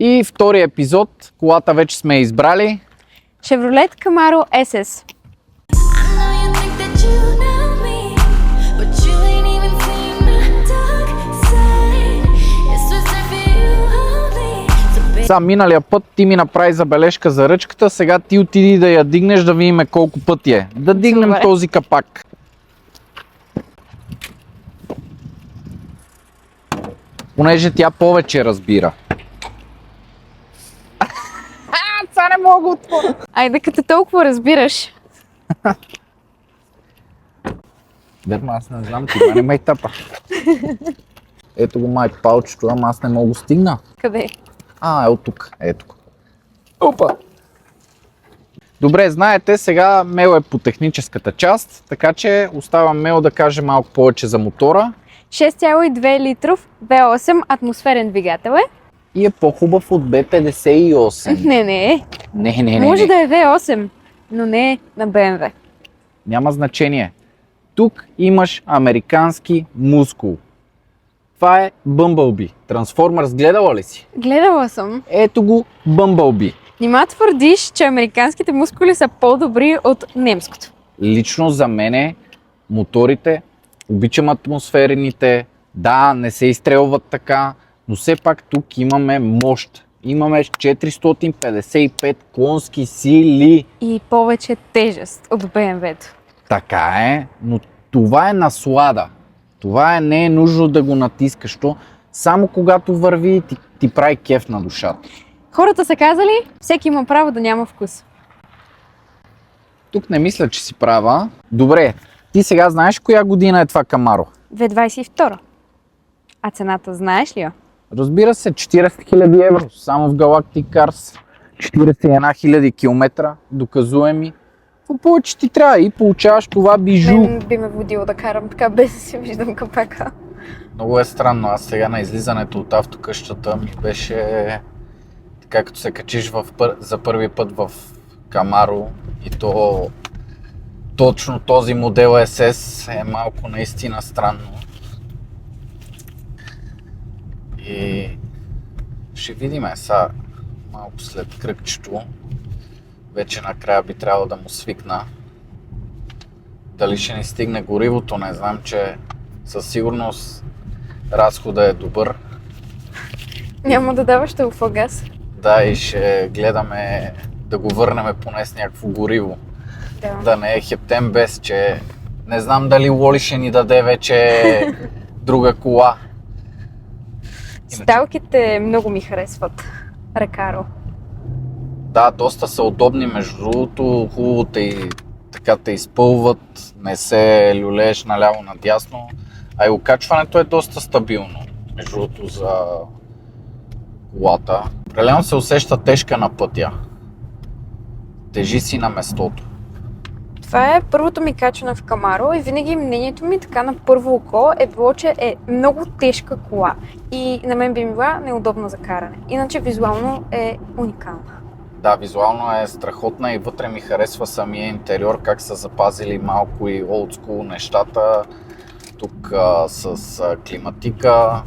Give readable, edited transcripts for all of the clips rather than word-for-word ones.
И втория епизод, колата вече сме избрали. Chevrolet Camaro SS. Сега миналия път ти ми направи забележка за ръчката, сега ти отиди да я дигнеш да видим колко пъти е. Да дигнем Добре. този капак. Понеже тя повече разбира. Сега не мога отворя. Айде, като толкова разбираш. Верно, аз не знам, ти не ме тъпа. Ето го май палчето, ама аз не мога го стигна. Къде? Е от тук. Ето го. Опа! Добре, знаете, сега Мел е по техническата част, така че оставам Мел да каже малко повече за мотора. 6,2 литров V8 атмосферен двигател е. И е по-хубав от B58. Не. Не. Може да е V8, но не е на BMW. Няма значение. Тук имаш американски мускул. Това е Bumblebee. Transformers гледала ли си? Гледала съм. Ето го Bumblebee. Нима твърдиш, че американските мускули са по-добри от немското? Лично за мене моторите, обичам атмосферните, да, не се изстрелват така, но все пак тук имаме мощ. Имаме 455 конски сили. И повече тежест от BMW-то. Така е, но това е наслада. Това не е нужно да го натискаш, то само когато върви ти прави кеф на душата. Хората са казали, всеки има право да няма вкус. Тук не мисля, че си права. Добре, ти сега знаеш коя година е това Камаро? 2022. А цената знаеш ли я? Разбира се, 40 000 евро, само в Galactic Cars, 41 000 км, доказуеми. Какво повече ти трябва и получаваш това бижу. Мен би ме водило да карам така, без да си виждам капака. Много е странно, аз сега на излизането от автокъщата ми беше така, като се качиш за първи път в Камаро и то точно този модел SS е малко наистина странно. И ще видим сега малко след кръгчето. Вече накрая би трябвало да му свикна. Дали ще ни стигне горивото, не знам, че със сигурност разходът е добър. Няма да даваш толкова газ. Да, и ще гледаме да го върнем поне с някакво гориво. Да не е хептем без, че не знам дали Лоли ще ни даде вече друга кола. Седалките много ми харесват. Рекаро. Да, доста са удобни, между другото, хубаво така те изпълват, не се люлееш наляво надясно, а и окачването е доста стабилно, между другото, за колата. Определено се усеща тежка на пътя, тежи си на местото. Това е първото ми качване в Камаро и винаги мнението ми така на първо око е било, че е много тежка кола и на мен би ми била неудобна за каране. Иначе визуално е уникална. Да, визуално е страхотна и вътре ми харесва самия интериор, как са запазили малко и олдскул нещата. Тук с климатика,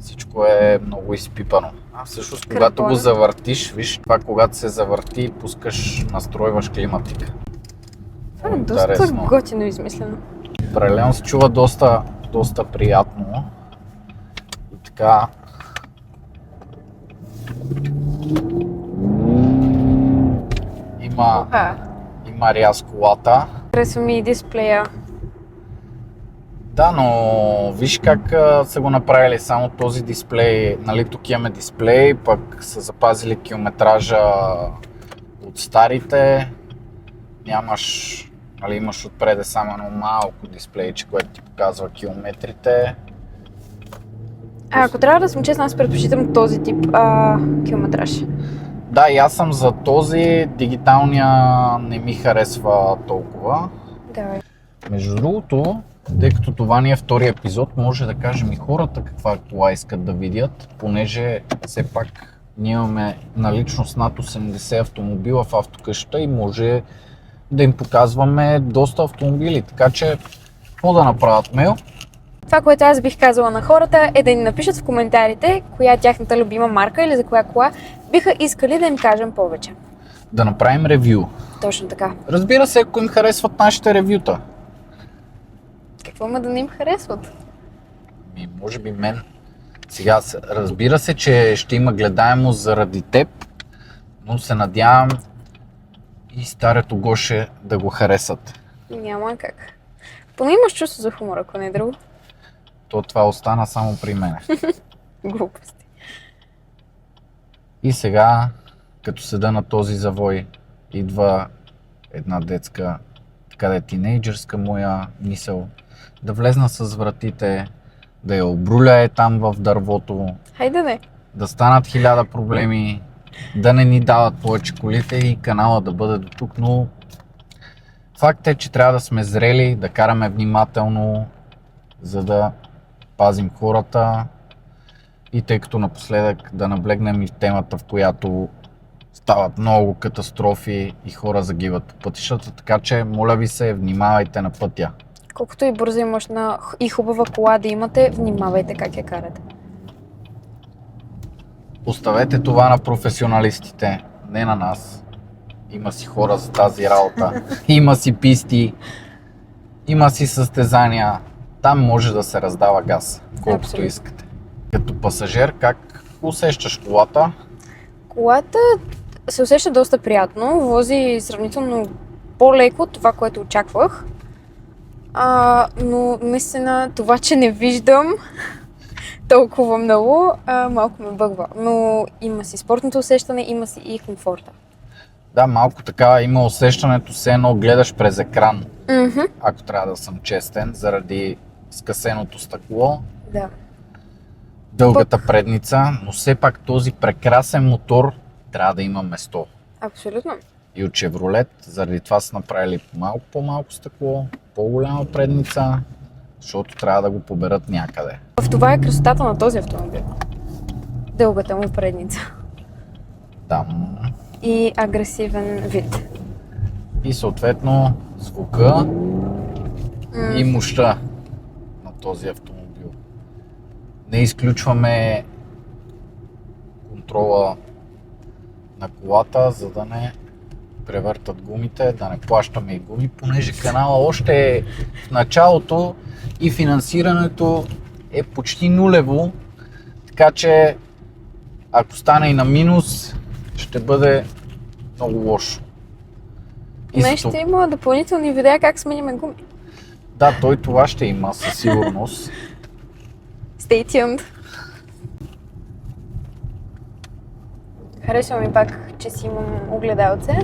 всичко е много изпипано. Всъщност, когато го завъртиш, виж, това когато се завърти, пускаш, настройваш климатика. Това е доста готино измислено. Определено се чува доста приятно. И така. Има ряз колата. Харесва ми и дисплея. Да, но виж как са го направили само този дисплей. Нали, тук имаме дисплей, пък са запазили километража от старите. Имаш отпреде само едно малко дисплейче, което ти показва километрите. Ако трябва да съм честна, аз предпочитам този тип километраж. Да, и аз съм за този, дигиталния не ми харесва толкова. Да. Между другото, тъй като това ни е втори епизод, може да кажем и хората каква кола искат да видят, понеже все пак ние имаме наличност над 80 автомобила в автокъщата и може да им показваме доста автомобили. Така че, какво да направят, Мел? Това, което аз бих казала на хората, е да ни напишат в коментарите коя е тяхната любима марка или за коя кола биха искали да им кажем повече. Да направим ревю. Точно така. Разбира се, ако им харесват нашите ревюта. Какво има да не им харесват? Може би мен. Сега, разбира се, че ще има гледаемост заради теб, но се надявам и старето Гоше да го харесат. Няма как. Поне имаш чувство за хумор, ако не е друго. Това остана само при мене. Глупости. И сега, като седа на този завой, идва една детска, така да е тинейджърска моя мисъл, да влезна с вратите, да я обруля там в дървото, Хайде не. да станат 1000 проблеми, да не ни дават повече колите и канала да бъде до тук, но факт е, че трябва да сме зрели, да караме внимателно, за да пазим хората и тъй като напоследък да наблегнем и в темата, в която стават много катастрофи и хора загиват по пътищата, така че моля ви се, внимавайте на пътя. Колкото и бързо имаш и хубава кола да имате, внимавайте как я карате. Оставете това на професионалистите, не на нас. Има си хора за тази работа, има си писти, има си състезания. Там може да се раздава газ, колкото Абсолютно. искате. Като пасажир, как усещаш колата? Колата се усеща доста приятно, вози сравнително по-леко от това, което очаквах. Но наистина това, че не виждам толкова много, малко ме бъгва. Но има си спортното усещане, има си и комфорта. Да, малко така има усещането, все едно гледаш през екран, Mm-hmm. ако трябва да съм честен, заради скъсеното стъкло, Да. дългата предница, но все пак този прекрасен мотор трябва да има место. Абсолютно. И от Chevrolet, заради това са направили малко по-малко стъкло, по-голяма предница, защото трябва да го поберат някъде. В това е красотата на този автомобил. Дългата му предница. Там. И агресивен вид. И съответно звука и мощта на този автомобил. Не изключваме контрола на колата, за да не превъртат гумите, да не плащаме и гуми, понеже канала още е в началото и финансирането е почти нулево, така че ако стане и на минус, ще бъде много лошо. Днес ще има допълнителни видеа как сменяме гуми. Да, това ще има със сигурност. Stay tuned. Харесва ми пак, че си имам огледалце.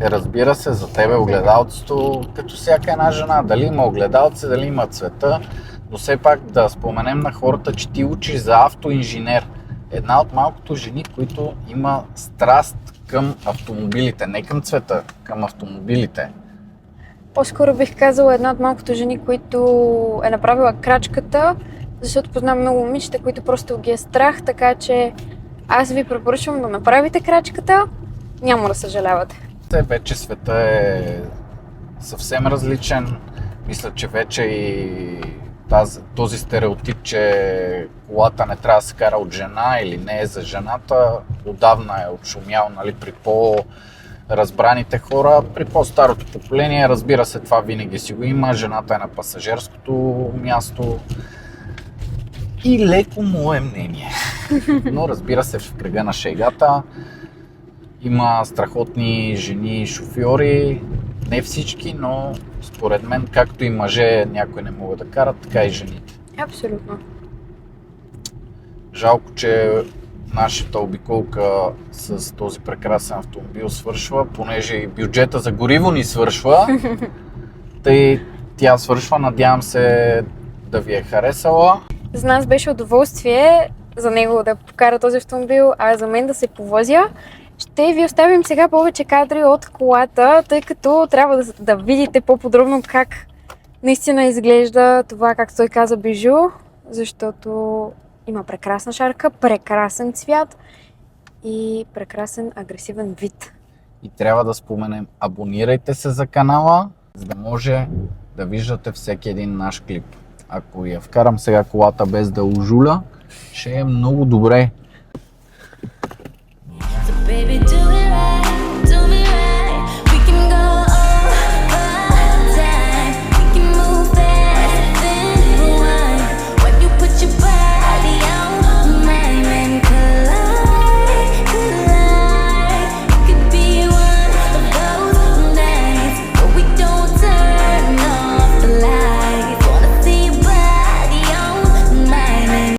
Разбира се, за тебе огледалцето, като всяка една жена, дали има огледалце, дали има цвета, но все пак да споменем на хората, че ти учиш за автоинженер. Една от малкото жени, които има страст към автомобилите, не към цвета, към автомобилите. По-скоро бих казала една от малкото жени, които е направила крачката, защото познавам много момичета, които просто ги е страх, така че аз ви препоръчвам да направите крачката, няма да съжалявате. Вече света е съвсем различен. Мисля, че вече и този стереотип, че колата не трябва да се кара от жена или не е за жената, отдавна е отшумял, нали, при по-разбраните хора. При по-старото поколение, разбира се, това винаги си го има. Жената е на пасажирското място. И леко мое мнение. Но разбира се, в кръга на шегата има страхотни жени шофьори. Не всички, но според мен, както и мъже някои не могат да карат, така и жените. Абсолютно. Жалко, че нашата обиколка с този прекрасен автомобил свършва, понеже и бюджета за гориво ни свършва. Тъй тя свършва, надявам се да ви е харесала. За нас беше удоволствие за него да покара този автомобил, а за мен да се повозя. Ще ви оставим сега повече кадри от колата, тъй като трябва да видите по-подробно как наистина изглежда това, както той каза, бижу, защото има прекрасна шарка, прекрасен цвят и прекрасен агресивен вид. И трябва да споменем, абонирайте се за канала, за да може да виждате всеки един наш клип. ако я вкарам сега колата без да ожуля, ще е много добре.